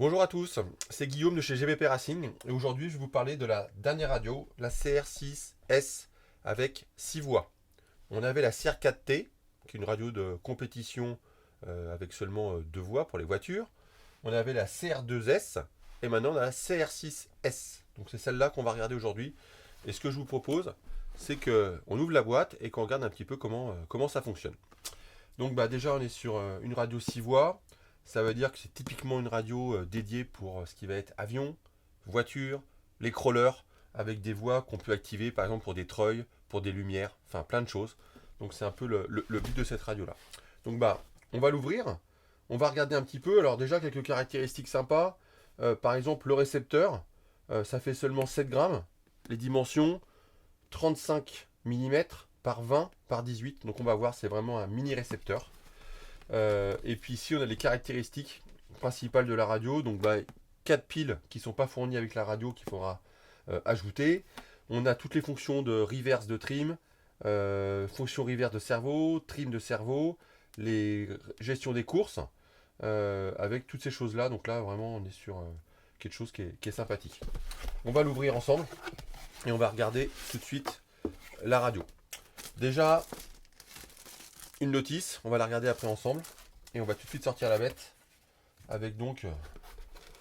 Bonjour à tous, c'est Guillaume de chez GBP Racing et aujourd'hui je vais vous parler de la dernière radio, la CR6S avec 6 voix. On avait la CR4T, qui est une radio de compétition avec seulement 2 voix pour les voitures. On avait la CR2S et maintenant on a la CR6S. Donc c'est celle-là qu'on va regarder aujourd'hui. Et ce que je vous propose, c'est qu'on ouvre la boîte et qu'on regarde un petit peu comment ça fonctionne. Donc déjà on est sur une radio 6 voix. Ça veut dire que c'est typiquement une radio dédiée pour ce qui va être avion, voiture, les crawlers, avec des voix qu'on peut activer par exemple pour des treuils, pour des lumières, enfin plein de choses. Donc c'est un peu le but de cette radio-là. Donc on va l'ouvrir, on va regarder un petit peu. Alors déjà quelques caractéristiques sympas. Par exemple le récepteur, ça fait seulement 7 grammes. Les dimensions, 35 mm par 20 par 18. Donc on va voir, c'est vraiment un mini récepteur. Et puis ici, on a les caractéristiques principales de la radio. Donc, 4 piles qui ne sont pas fournies avec la radio qu'il faudra ajouter. On a toutes les fonctions de reverse de trim, fonction reverse de cerveau, trim de cerveau, les gestions des courses, avec toutes ces choses-là. Donc là, vraiment, on est sur quelque chose qui est sympathique. On va l'ouvrir ensemble et on va regarder tout de suite la radio. Déjà, une notice, on va la regarder après ensemble. Et on va tout de suite sortir la bête avec donc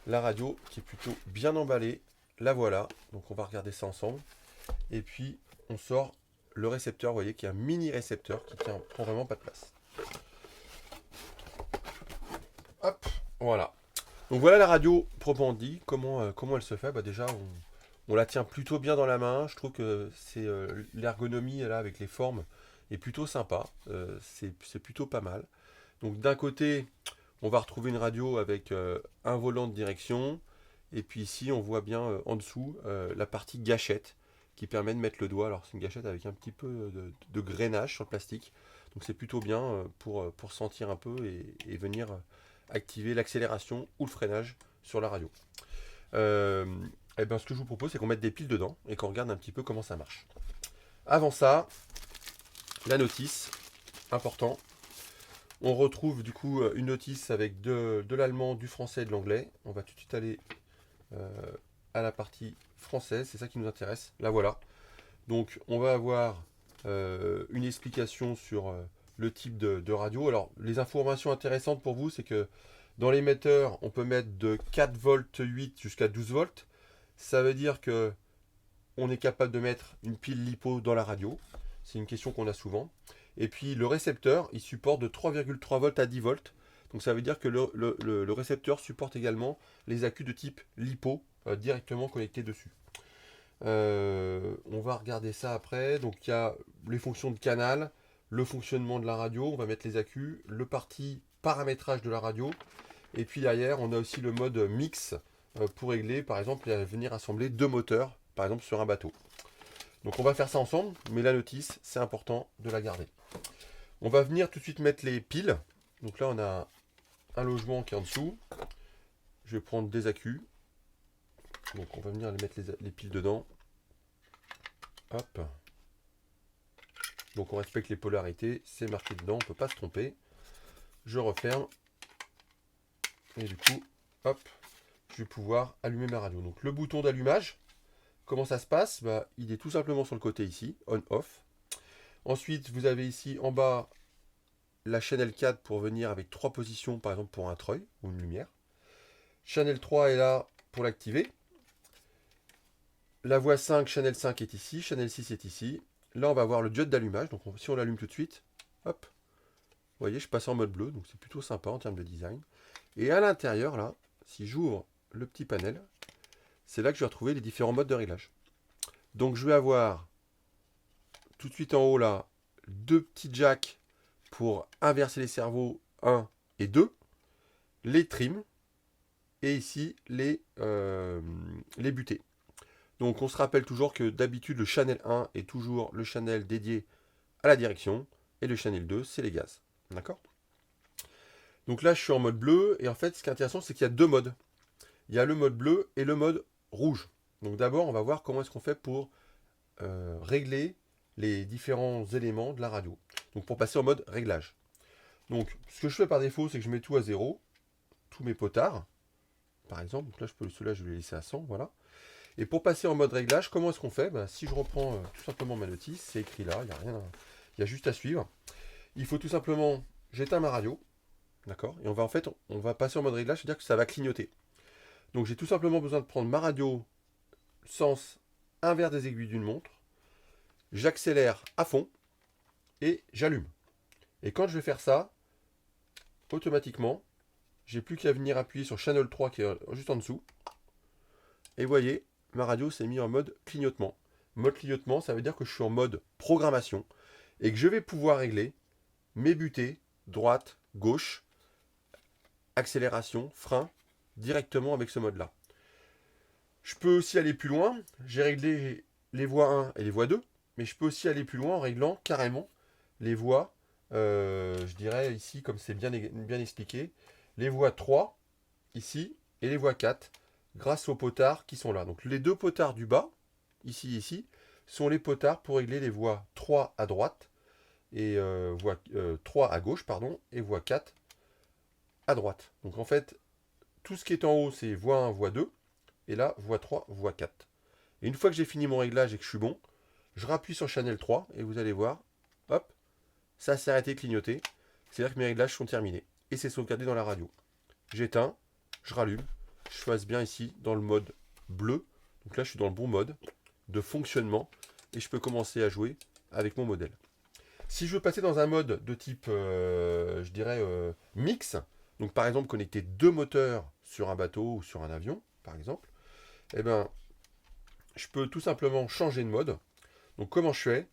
la radio qui est plutôt bien emballée. La voilà, donc on va regarder ça ensemble. Et puis on sort le récepteur, vous voyez, qui est un mini récepteur qui prend vraiment pas de place. Hop, voilà. Donc voilà la radio proprement dit. Comment elle se fait? Déjà on la tient plutôt bien dans la main. Je trouve que c'est l'ergonomie là avec les formes est plutôt sympa. C'est plutôt pas mal. Donc d'un côté, on va retrouver une radio avec un volant de direction. Et puis ici, on voit bien en dessous la partie gâchette qui permet de mettre le doigt. Alors c'est une gâchette avec un petit peu de grainage sur le plastique. Donc c'est plutôt bien pour sentir un peu et venir activer l'accélération ou le freinage sur la radio. Euh, Ce que je vous propose, c'est qu'on mette des piles dedans et qu'on regarde un petit peu comment ça marche. Avant ça, la notice, important. On retrouve du coup une notice avec de l'allemand, du français et de l'anglais. On va tout de suite aller à la partie française, c'est ça qui nous intéresse. La voilà. Donc on va avoir une explication sur le type de radio. Alors les informations intéressantes pour vous, c'est que dans l'émetteur, on peut mettre de 4 volts 8 jusqu'à 12 volts. Ça veut dire que on est capable de mettre une pile LiPo dans la radio. C'est une question qu'on a souvent. Et puis le récepteur, il supporte de 3,3 volts à 10 volts. Donc ça veut dire que le récepteur supporte également les accus de type LiPo directement connectés dessus. On va regarder ça après. Donc il y a les fonctions de canal, le fonctionnement de la radio, on va mettre les accus, le parti paramétrage de la radio. Et puis derrière, on a aussi le mode mix pour régler, par exemple, venir assembler 2 moteurs, par exemple sur un bateau. Donc on va faire ça ensemble, mais la notice, c'est important de la garder. On va venir tout de suite mettre les piles. Donc là, on a un logement qui est en dessous. Je vais prendre des accus. Donc on va venir mettre les piles dedans. Hop. Donc on respecte les polarités. C'est marqué dedans, on ne peut pas se tromper. Je referme. Et du coup, hop, je vais pouvoir allumer ma radio. Donc le bouton d'allumage, comment ça se passe? Il est tout simplement sur le côté ici, on-off. Ensuite, vous avez ici en bas la channel 4 pour venir avec 3 positions, par exemple pour un treuil ou une lumière. Channel 3 est là pour l'activer. La voie 5, channel 5 est ici, channel 6 est ici. Là, on va voir le diode d'allumage. Donc si on l'allume tout de suite, hop, vous voyez, je passe en mode bleu, donc c'est plutôt sympa en termes de design. Et à l'intérieur, là, si j'ouvre le petit panel, c'est là que je vais retrouver les différents modes de réglage. Donc je vais avoir tout de suite en haut là, 2 petits jacks pour inverser les cerveaux 1 et 2, les trims, et ici les butées. Donc on se rappelle toujours que d'habitude le channel 1 est toujours le channel dédié à la direction, et le channel 2 c'est les gaz. D'accord? Donc là je suis en mode bleu, et en fait ce qui est intéressant c'est qu'il y a 2 modes. Il y a le mode bleu et le mode rouge. Donc d'abord on va voir comment est-ce qu'on fait pour régler les différents éléments de la radio. Donc pour passer en mode réglage. Donc ce que je fais par défaut, c'est que je mets tout à 0, tous mes potards. par exemple. Donc là, celui-là, je vais le laisser à 100, voilà. Et pour passer en mode réglage, comment est-ce qu'on fait? Si je reprends tout simplement ma notice, c'est écrit là, il n'y a rien, il y a juste à suivre. Il faut tout simplement, j'éteins ma radio, d'accord? Et on va passer en mode réglage, c'est-à-dire que ça va clignoter. Donc j'ai tout simplement besoin de prendre ma radio sens inverse des aiguilles d'une montre, j'accélère à fond et j'allume. Et quand je vais faire ça, automatiquement, j'ai plus qu'à venir appuyer sur Channel 3 qui est juste en dessous. Et vous voyez, ma radio s'est mise en mode clignotement. Mode clignotement, ça veut dire que je suis en mode programmation et que je vais pouvoir régler mes butées, droite, gauche, accélération, frein, directement avec ce mode-là. Je peux aussi aller plus loin. J'ai réglé les voies 1 et les voies 2, mais je peux aussi aller plus loin en réglant carrément les voies, je dirais ici, comme c'est bien expliqué, les voies 3, ici, et les voies 4, grâce aux potards qui sont là. Donc les deux potards du bas, ici et ici, sont les potards pour régler les voies 3 à droite, et voie 3 à gauche, pardon, et voie 4 à droite. Donc en fait, tout ce qui est en haut, c'est voie 1, voie 2, et là, voie 3, voie 4. Et une fois que j'ai fini mon réglage et que je suis bon, je rappuie sur Channel 3, et vous allez voir, hop, ça s'est arrêté de clignoter. C'est-à-dire que mes réglages sont terminés. Et c'est sauvegardé dans la radio. J'éteins, je rallume, je passe bien ici dans le mode bleu. Donc là, je suis dans le bon mode de fonctionnement, et je peux commencer à jouer avec mon modèle. Si je veux passer dans un mode de type, je dirais, mix, donc par exemple connecter deux moteurs sur un bateau ou sur un avion, par exemple, eh ben, je peux tout simplement changer de mode. Donc comment je fais?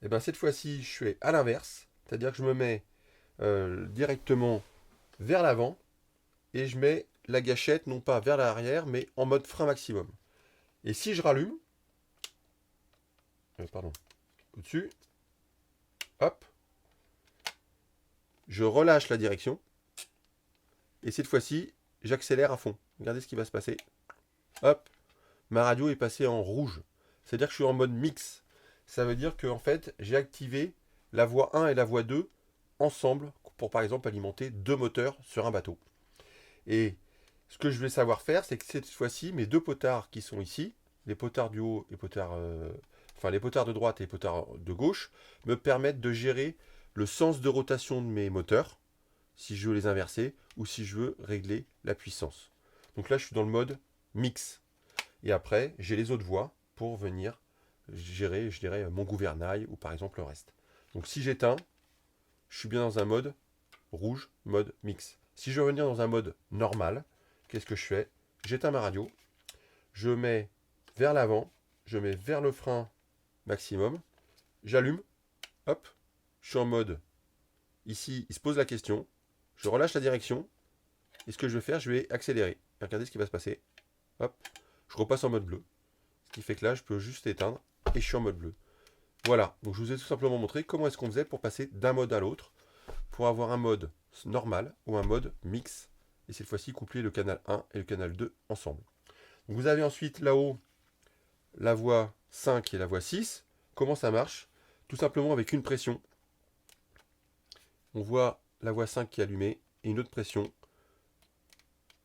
Eh ben, cette fois-ci, je fais à l'inverse, c'est-à-dire que je me mets directement vers l'avant et je mets la gâchette non pas vers l'arrière, mais en mode frein maximum. Et si je rallume, pardon, au-dessus, hop, je relâche la direction. Et cette fois-ci, j'accélère à fond. Regardez ce qui va se passer. Hop, ma radio est passée en rouge. C'est-à-dire que je suis en mode mix. Ça veut dire que en fait, j'ai activé la voie 1 et la voie 2 ensemble pour par exemple alimenter deux moteurs sur un bateau. Et ce que je vais savoir faire, c'est que cette fois-ci, mes deux potards qui sont ici, les potards du haut et les potards de droite et les potards de gauche, me permettent de gérer le sens de rotation de mes moteurs, si je veux les inverser, ou si je veux régler la puissance. Donc là, je suis dans le mode mix. Et après, j'ai les autres voies pour venir gérer, je dirais, mon gouvernail ou par exemple le reste. Donc si j'éteins, je suis bien dans un mode rouge, mode mix. Si je veux revenir dans un mode normal, qu'est-ce que je fais? J'éteins ma radio, je mets vers l'avant, je mets vers le frein maximum, j'allume, hop, je suis en mode, ici, il se pose la question, je relâche la direction, et ce que je vais faire, je vais accélérer. Et regardez ce qui va se passer. Hop, je repasse en mode bleu. Ce qui fait que là, je peux juste éteindre, et je suis en mode bleu. Voilà, donc je vous ai tout simplement montré comment est-ce qu'on faisait pour passer d'un mode à l'autre, pour avoir un mode normal ou un mode mix, et cette fois-ci coupler le canal 1 et le canal 2 ensemble. Donc vous avez ensuite là-haut la voie 5 et la voie 6. Comment ça marche? Tout simplement avec une pression. On voit la voie 5 qui est allumée et une autre pression.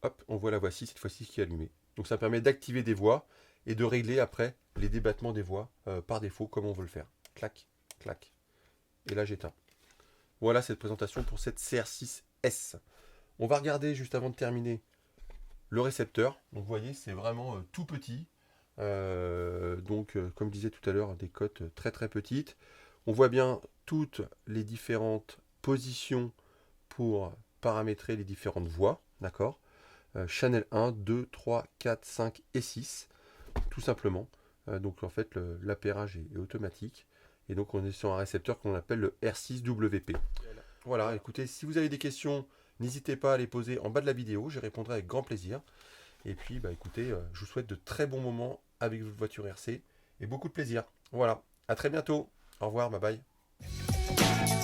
Hop, on voit la voie 6 cette fois-ci qui est allumée. Donc ça permet d'activer des voies et de régler après les débattements des voies par défaut comme on veut le faire. Clac, clac. Et là j'éteins. Voilà cette présentation pour cette CR6S. On va regarder juste avant de terminer le récepteur. Donc vous voyez, c'est vraiment tout petit. Comme je disais tout à l'heure, des cotes très très petites. On voit bien toutes les différentes positions pour paramétrer les différentes voies. D'accord? Channel 1, 2, 3, 4, 5 et 6. Tout simplement. Donc en fait, l'appairage est automatique. Et donc on est sur un récepteur qu'on appelle le R6WP. Voilà, écoutez, si vous avez des questions, n'hésitez pas à les poser en bas de la vidéo, j'y répondrai avec grand plaisir. Et puis, écoutez, je vous souhaite de très bons moments avec votre voiture RC et beaucoup de plaisir. Voilà, à très bientôt. Au revoir, bye bye.